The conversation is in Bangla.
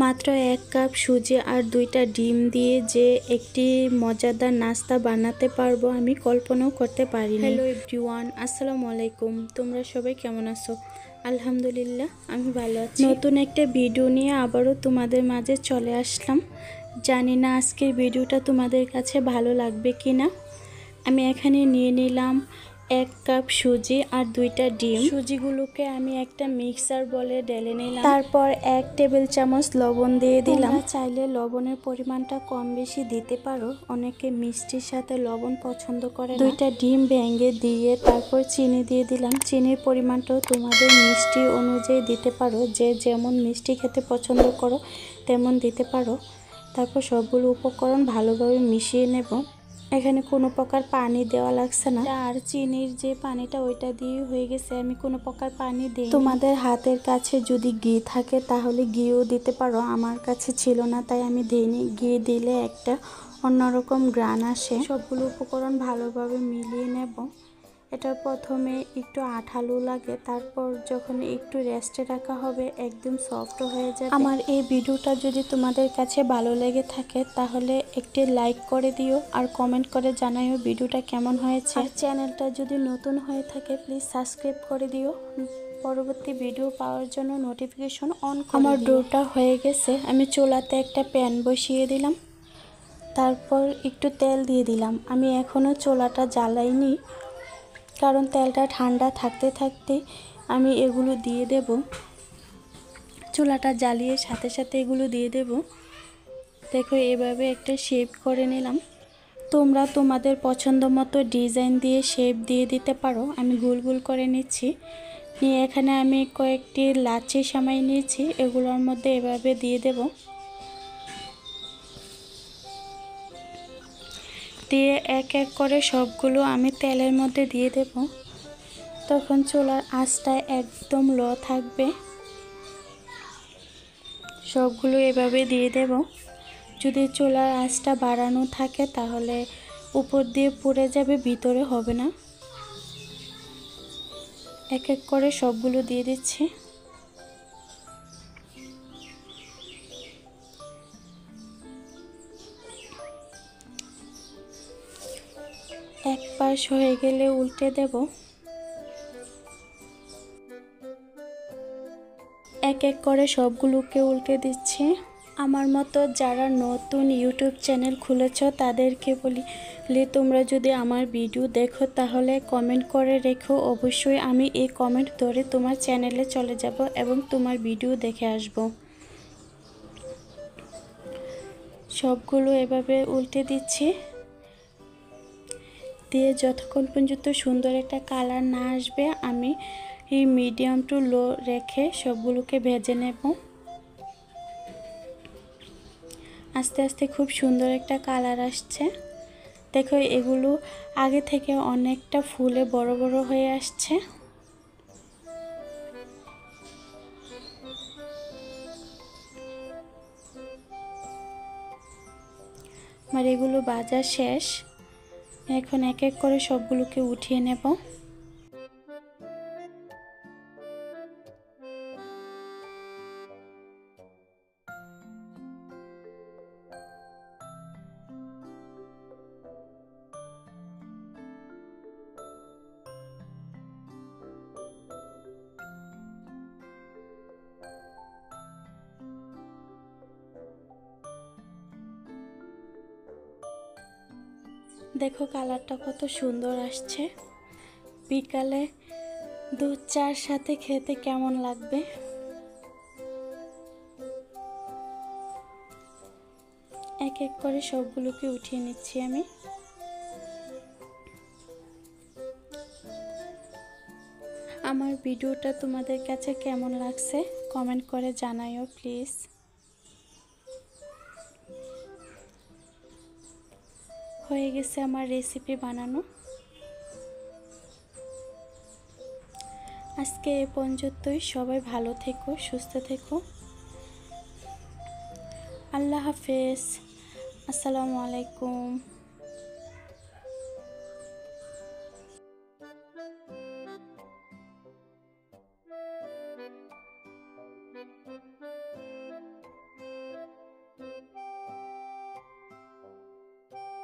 মাত্র 1 কাপ সুজি আর 2টা ডিম দিয়ে যে একটি মজাদার নাস্তা বানাতে পারবো আমি কল্পনাও করতে পারিনি। হ্যালো এভরিওয়ান, আসসালামু আলাইকুম। তোমরা সবাই কেমন আছো? আলহামদুলিল্লাহ আমি ভালো আছি। নতুন একটা ভিডিও নিয়ে আবারও তোমাদের মাঝে চলে আসলাম। জানি না আজকের ভিডিওটা তোমাদের কাছে ভালো লাগবে কিনা। আমি এখানে নিয়ে নিলাম 1 কাপ সুজি আর 2টা ডিম। সুজিগুলোকে আমি একটা মিক্সার বলে ঢেলে নিলাম। তারপর 1 টেবিল চামচ লবণ দিয়ে দিলাম। তোমরা চাইলে লবণের পরিমাণটা কম বেশি দিতে পারো, অনেকে মিষ্টির সাথে লবণ পছন্দ করে না। 2টা ডিম ভেঙে দিয়ে তারপর চিনি দিয়ে দিলাম। চিনির পরিমাণটাও তোমাদের মিষ্টি অনুযায়ী দিতে পারো, যে যেমন মিষ্টি খেতে পছন্দ করো তেমন দিতে পারো। তারপর সবগুলো উপকরণ ভালোভাবে মিশিয়ে নেব। এখানে কোনো প্রকার পানি দেওয়া লাগছে না, আর চিনির যে পানিটা ওইটা দিয়ে হয়ে গেছে, আমি কোনো প্রকার পানি দিই। তোমাদের হাতের কাছে যদি ঘি থাকে তাহলে ঘিও দিতে পারো, আমার কাছে ছিল না তাই আমি দিইনি। ঘি দিলে একটা অন্যরকম ঘ্রাণ আসে। সবগুলো উপকরণ ভালোভাবে মিলিয়ে নেব। এটা প্রথমে একটু আঠালো লাগে, তারপর যখন একটু রেস্টে রাখা হবে একদম সফট হয়ে যাবে। আমার এই ভিডিওটা যদি তোমাদের কাছে ভালো লেগে থাকে তাহলে একটি লাইক করে দিও আর কমেন্ট করে জানাইও ভিডিওটা কেমন হয়েছে। আর চ্যানেলটা যদি নতুন হয়ে থাকে প্লিজ সাবস্ক্রাইব করে দিও, পরবর্তী ভিডিও পাওয়ার জন্য নোটিফিকেশন অন করে দিও। আমার ডোটা হয়ে গেছে, আমি চুলাতে একটা প্যান বসিয়ে দিলাম। তারপর একটু তেল দিয়ে দিলাম। আমি এখনও চুলাটা জ্বালাইনি, কারণ তেলটা ঠান্ডা থাকতে থাকতে আমি এগুলো দিয়ে দেব। চুলাটা জ্বালিয়ে সাথে সাথে এগুলো দিয়ে দেব। দেখো এভাবে একটা শেপ করে নিলাম। তোমরা তোমাদের পছন্দ মতো ডিজাইন দিয়ে শেপ দিয়ে দিতে পারো। আমি গোল গোল করে নিচ্ছি। নিয়ে এখানে আমি কয়েকটি লাচ্ছি সেমাই নিয়েছি, এগুলোর মধ্যে এভাবে দিয়ে দেব। দিয়ে এক এক করে সবগুলো আমি তেলের মধ্যে দিয়ে দেব। তখন চুলার আঁচটা একদম লো থাকবে। সবগুলো এভাবে দিয়ে দেব। যদি চুলার আঁচটা বাড়ানো থাকে তাহলে উপর দিয়ে পুড়ে যাবে, ভিতরে হবে না। এক এক করে সবগুলো দিয়ে দিচ্ছি। এক পাশ হয়ে গেলে উল্টে দেব। এক এক করে সবগুলোকে উল্টে দিচ্ছি। আমার মতো যারা নতুন ইউটিউব চ্যানেল খুলেছ তাদেরকে বলি, তোমরা যদি আমার ভিডিও দেখো তাহলে কমেন্ট করে রেখো। অবশ্যই আমি এই কমেন্ট ধরে তোমার চ্যানেলে চলে যাব এবং তোমার ভিডিও দেখে আসব। সবগুলো এভাবে উল্টে দিচ্ছি। দিয়ে যতক্ষণ পর্যন্ত সুন্দর একটা কালার না আসবে আমি এই মিডিয়াম টু লো রেখে সবগুলোকে ভেজে নেব। আস্তে আস্তে খুব সুন্দর একটা কালার আসছে। দেখো এগুলো আগে থেকে অনেকটা ফুলে বড় বড় হয়ে আসছে। আমার এগুলো ভাজা শেষ। এখন এক এক করে সবগুলোকে উঠিয়ে নেব। দেখো কালারটা কত সুন্দর আসছে। বিকালে দুধ চার সাথে খেতে কেমন লাগবে। এক এক করে সবগুলোকে উঠিয়ে নিচ্ছি আমি। আমার ভিডিওটা তোমাদের কাছে কেমন লাগছে কমেন্ট করে জানাইও প্লিজ। হয়ে গেছে আমার রেসিপি বানানো। আজকে এ পর্যন্তই। সবাই ভালো থেকো, সুস্থ থেকো। আল্লাহ হাফেজ। আসসালামু আলাইকুম।